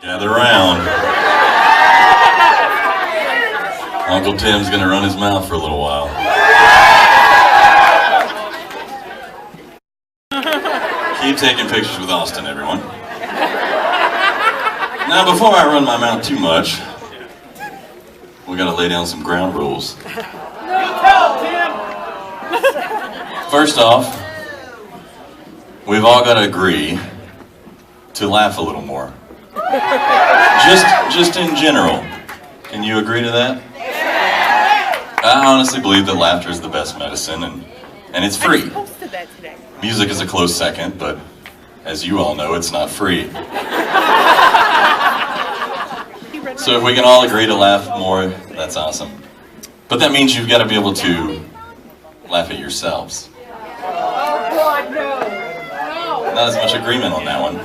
Gather round. Uncle Tim's gonna run his mouth for a little while. Keep taking pictures with Austin, everyone. Now, before I run my mouth too much, we gotta lay down some ground rules. First off, we've all gotta agree to laugh a little more. Just in general. Can you agree to that? I honestly believe that laughter is the best medicine, and it's free. Music is a close second, but as you all know, it's not free. So if we can all agree to laugh more, that's awesome. But that means you've got to be able to laugh at yourselves. Not as much agreement on that one.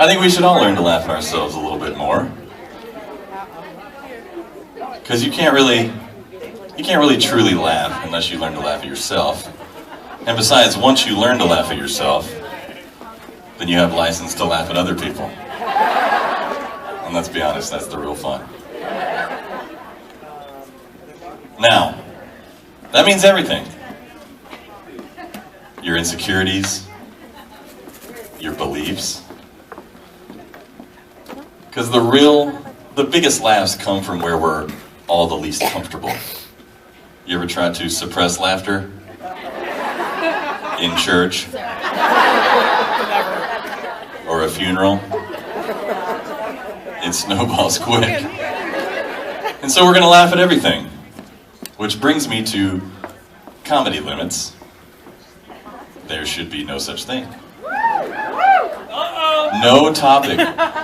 I think we should all learn to laugh at ourselves a little bit more. Because you can't really truly laugh unless you learn to laugh at yourself. And besides, once you learn to laugh at yourself, then you have license to laugh at other people. And let's be honest, that's the real fun. Now, that means everything. Your insecurities, your beliefs. Because the biggest laughs come from where we're all the least comfortable. You ever tried to suppress laughter? In church? Or a funeral? It snowballs quick. And so we're going to laugh at everything. Which brings me to comedy limits. There should be no such thing. No topic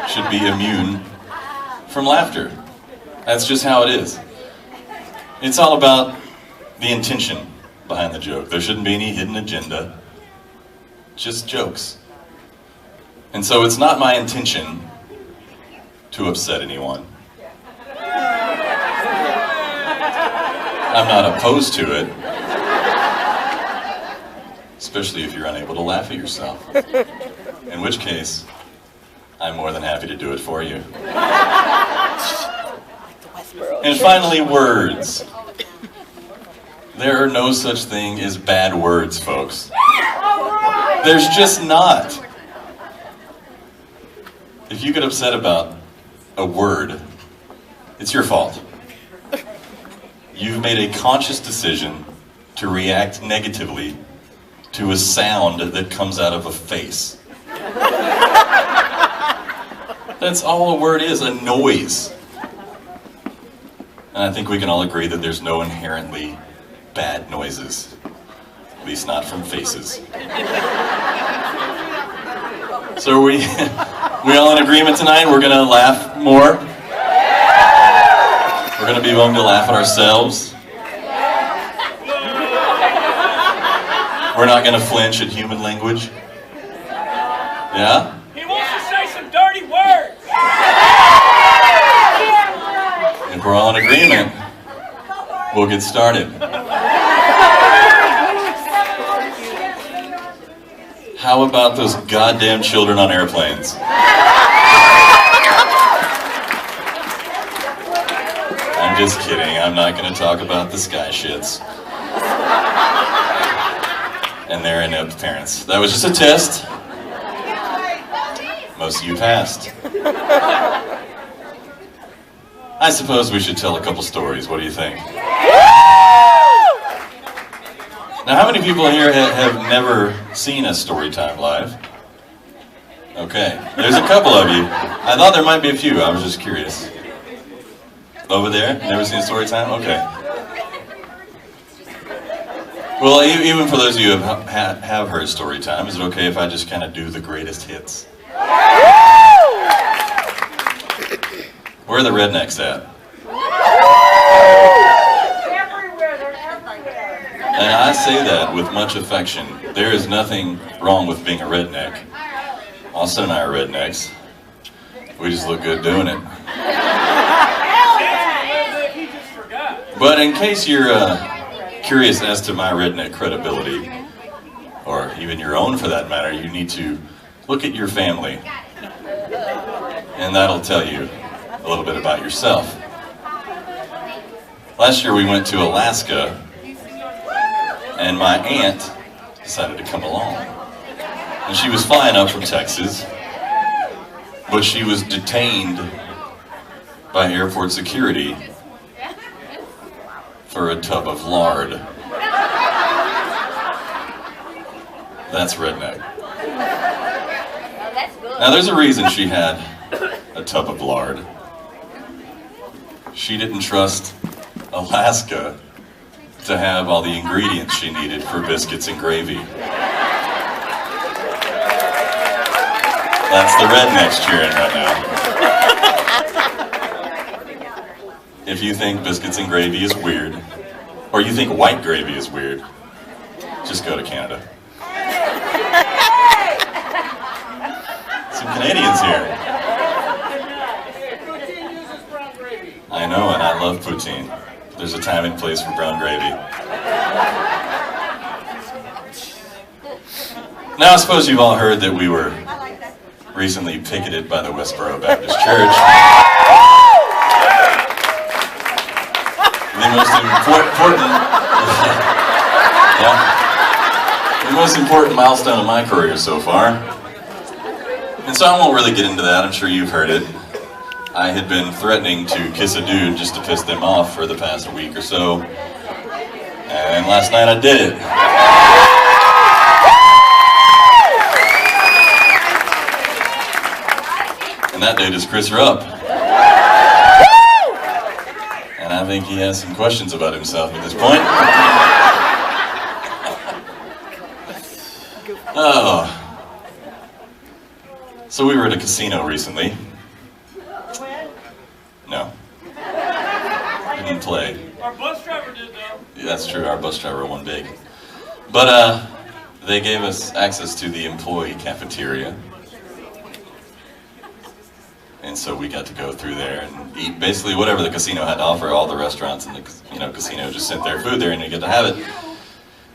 should be immune from laughter. That's just how it is. It's all about the intention behind the joke. There shouldn't be any hidden agenda, just jokes. And so it's not my intention to upset anyone. I'm not opposed to it, especially if you're unable to laugh at yourself. In which case, I'm more than happy to do it for you. And finally, words. There are no such thing as bad words, folks. There's just not. If you get upset about a word, it's your fault. You've made a conscious decision to react negatively to a sound that comes out of a face. That's all a word is, a noise. And I think we can all agree that there's no inherently bad noises, at least not from faces. So are we all in agreement tonight? We're gonna laugh more? We're gonna be willing to laugh at ourselves? We're not gonna flinch at human language? Yeah? He wants to say some dirty words! If we're all in agreement, we'll get started. How about those goddamn children on airplanes? I'm just kidding. I'm not going to talk about the sky shits and their inept parents. That was just a test. Most of you passed. I suppose we should tell a couple stories. What do you think? Now, how many people here have never seen a story time live? Okay, there's a couple of you. I thought there might be a few. I was just curious. Over there, never seen a story time? Okay. Well, even for those of you who have heard story time, is it okay if I just kind of do the greatest hits? Where are the rednecks at? And I say that with much affection. There is nothing wrong with being a redneck. Austin and I are rednecks. We just look good doing it. But in case you're curious as to my redneck credibility, or even your own for that matter, you need to look at your family. and that'll tell you a little bit about yourself. Last year we went to Alaska, and my aunt decided to come along. And she was flying up from Texas, but she was detained by airport security for a tub of lard. That's redneck. Now there's a reason she had a tub of lard. She didn't trust Alaska to have all the ingredients she needed for biscuits and gravy. That's the rednecks cheering right now. If you think biscuits and gravy is weird, or you think white gravy is weird, just go to Canada. Some Canadians here. I know, and I love poutine. There's a time and place for brown gravy. Now, I suppose you've all heard that we were recently picketed by the Westboro Baptist Church. The most important milestone of my career so far. And so I won't really get into that, I'm sure you've heard it. I had been threatening to kiss a dude just to piss them off for the past week or so. And last night I did it. And that dude is Chris Rupp. And I think he has some questions about himself at this point. Oh. So we were at a casino recently. No. Didn't play. Our bus driver did though. Yeah, that's true, our bus driver won big. But they gave us access to the employee cafeteria. And so we got to go through there and eat basically whatever the casino had to offer. All the restaurants in the casino just sent their food there and you get to have it.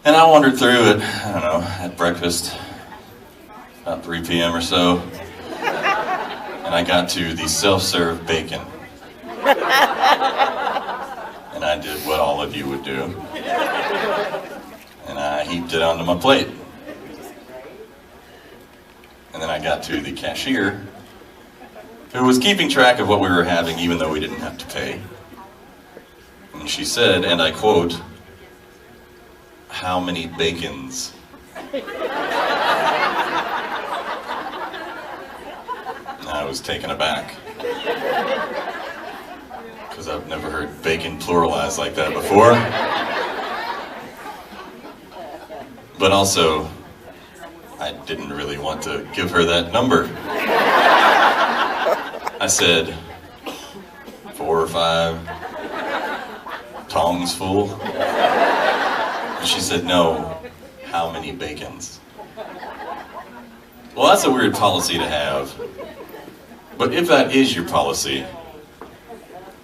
And I wandered through it, I don't know, at breakfast, about 3 p.m. or so. And I got to the self-serve bacon. And I did what all of you would do. And I heaped it onto my plate. And then I got to the cashier, who was keeping track of what we were having even though we didn't have to pay. And she said, and I quote, "How many bacons?" And I was taken aback. Because I've never heard bacon pluralized like that before. But also, I didn't really want to give her that number. I said, 4 or 5 tongs full. And she said, "No, how many bacons?" Well, that's a weird policy to have. But if that is your policy,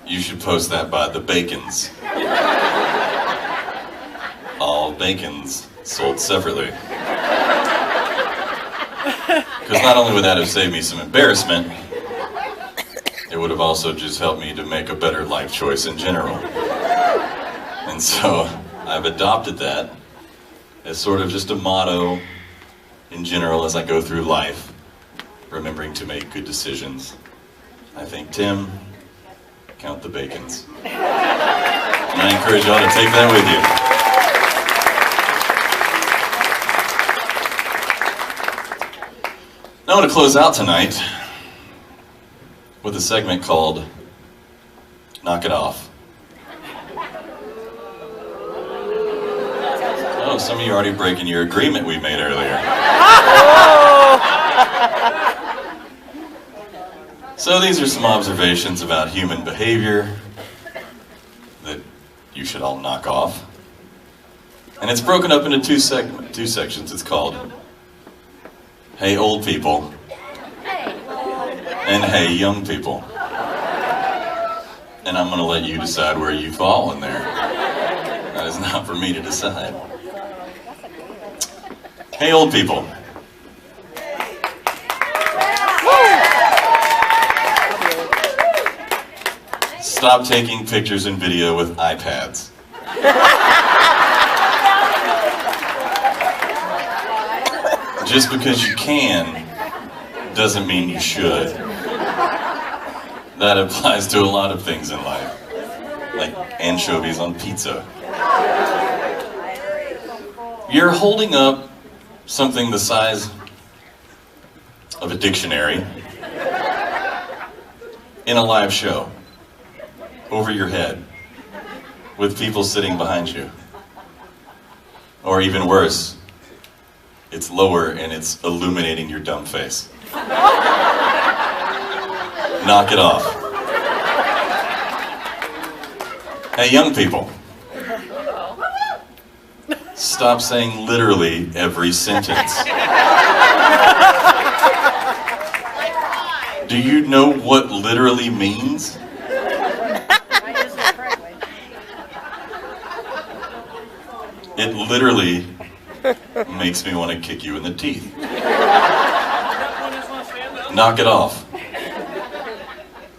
you should post that by the bacons. All bacons sold separately. Because not only would that have saved me some embarrassment, it would have also just helped me to make a better life choice in general. And so I've adopted that as sort of just a motto in general as I go through life, remembering to make good decisions. I think, Tim, count the bacons. And I encourage y'all to take that with you. Now I want to close out tonight with a segment called Knock It Off. Oh, some of you are already breaking your agreement we made earlier. So these are some observations about human behavior that you should all knock off. And it's broken up into two sections. It's called Hey Old People and Hey Young People. And I'm going to let you decide where you fall in there. That is not for me to decide. Hey Old People. Stop taking pictures and video with iPads. Just because you can doesn't mean you should. That applies to a lot of things in life, like anchovies on pizza. You're holding up something the size of a dictionary in a live show over your head with people sitting behind you. Or even worse, it's lower and it's illuminating your dumb face. Knock it off. Hey, young people. Stop saying literally every sentence. Do you know what literally means? It literally makes me want to kick you in the teeth. Knock it off.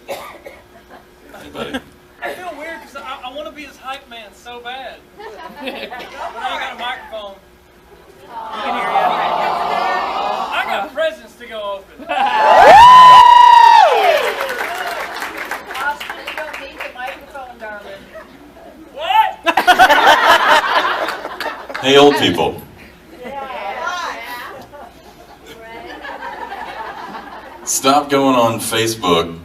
Hey, buddy. I feel weird because I want to be his hype man so bad. But I ain't got a microphone. I can hear you. I got presents to go open. Austin, you don't need the microphone, darling. What? Hey, old people. Stop going on Facebook,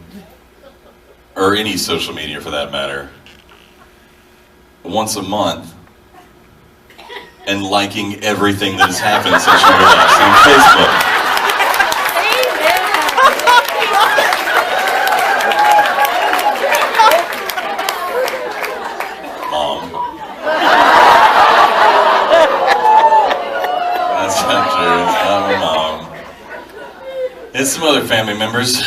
or any social media for that matter, once a month and liking everything that has happened since you were last on Facebook. Mom. That's not true. It's not my mom. It's some other family members.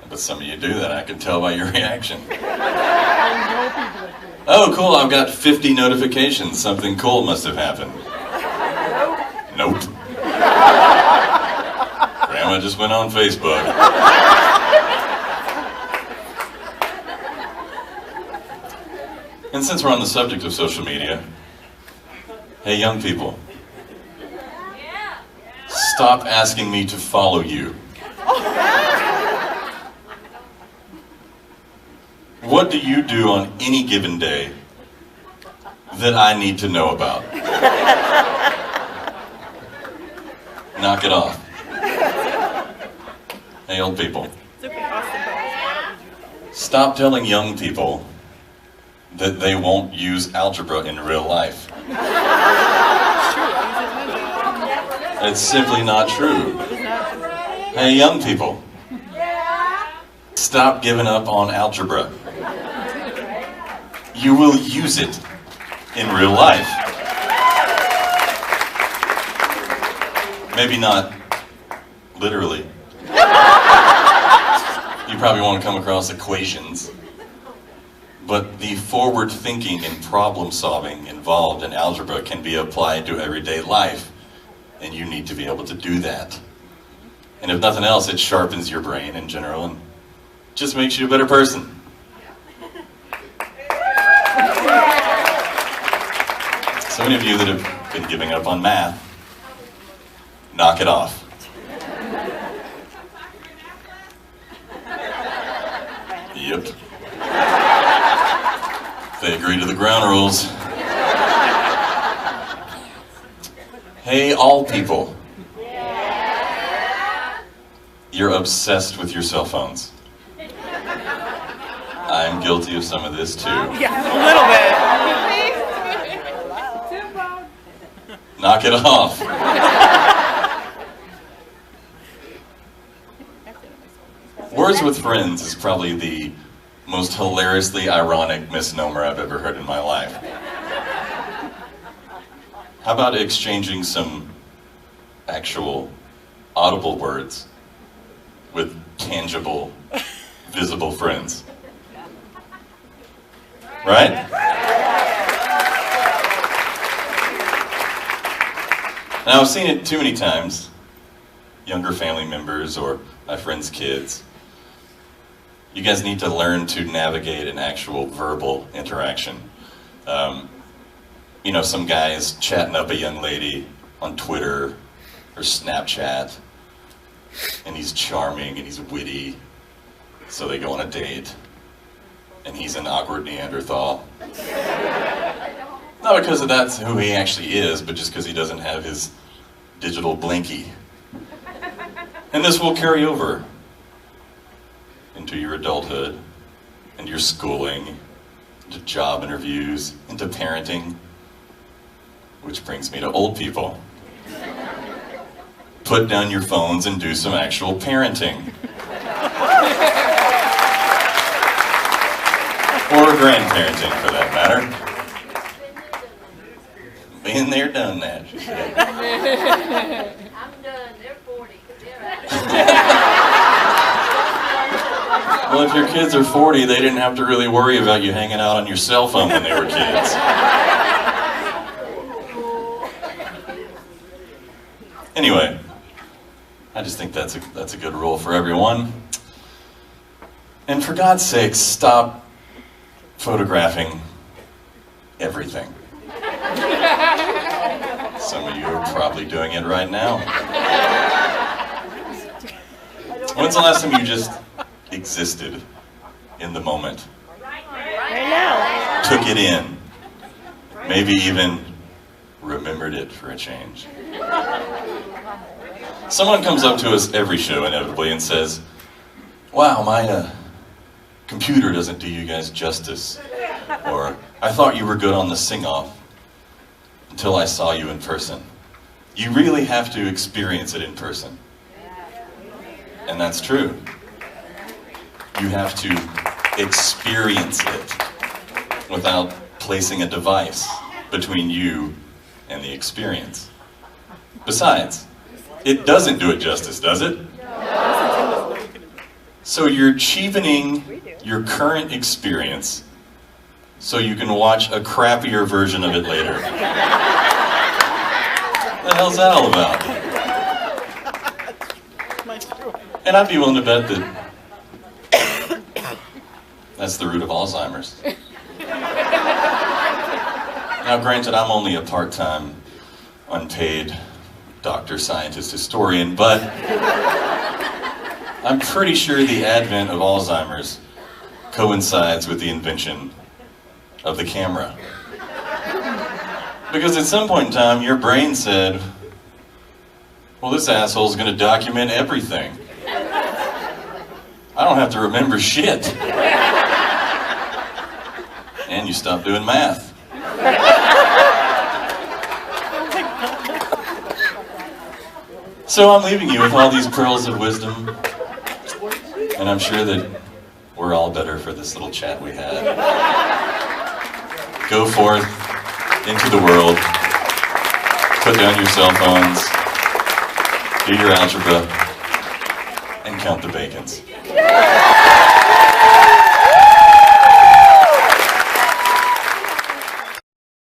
But some of you do that, I can tell by your reaction. Oh, cool, I've got 50 notifications. Something cool must have happened. Nope. Grandma just went on Facebook. And since we're on the subject of social media, hey, young people. Stop asking me to follow you. What do you do on any given day that I need to know about? Knock it off. Hey, old people. Stop telling young people that they won't use algebra in real life. It's simply not true. Hey, young people. Stop giving up on algebra. You will use it in real life. Maybe not literally. You probably want to come across equations. But the forward thinking and problem solving involved in algebra can be applied to everyday life. And you need to be able to do that. And if nothing else, it sharpens your brain in general and just makes you a better person. So many of you that have been giving up on math, knock it off. Yep. They agree to the ground rules. Hey, all people. You're obsessed with your cell phones. I'm guilty of some of this too. Yeah, a little bit. Knock it off. Words with friends is probably the most hilariously ironic misnomer I've ever heard in my life. How about exchanging some actual audible words with tangible, visible friends? Right? Now, I've seen it too many times. Younger family members or my friends' kids You guys need to learn to navigate an actual verbal interaction. You know, some guy is chatting up a young lady on Twitter or Snapchat, and he's charming and he's witty, so they go on a date, and he's an awkward Neanderthal. Not because that's who he actually is, but just because he doesn't have his digital blinky. And this will carry over into your adulthood, and your schooling, into job interviews, into parenting, which brings me to old people. Put down your phones and do some actual parenting. Or grandparenting, for that matter. Been there, done that, she said. I'm done. They're 40. They're out. Well, if your kids are 40, they didn't have to really worry about you hanging out on your cell phone when they were kids. Anyway, I just think that's a good rule for everyone. And for God's sake, stop photographing everything. Some of you are probably doing it right now. When's the last time you just existed in the moment? Right now. Took it in. Maybe even remembered it for a change. Someone comes up to us every show inevitably and says, "Wow, my computer doesn't do you guys justice." Or, "I thought you were good on the sing-off until I saw you in person." You really have to experience it in person. And that's true. You have to experience it without placing a device between you and the experience. Besides, it doesn't do it justice, does it? No. So you're cheapening your current experience so you can watch a crappier version of it later. What the hell's that all about? And I'd be willing to bet that that's the root of Alzheimer's. Now, granted, I'm only a part-time, unpaid doctor, scientist, historian, but I'm pretty sure the advent of Alzheimer's coincides with the invention of the camera. Because at some point in time, your brain said, well, this asshole's gonna document everything. I don't have to remember shit. And you stop doing math. So I'm leaving you with all these pearls of wisdom, and I'm sure that we're all better for this little chat we had. Go forth into the world, put down your cell phones, do your algebra, and count the bacons.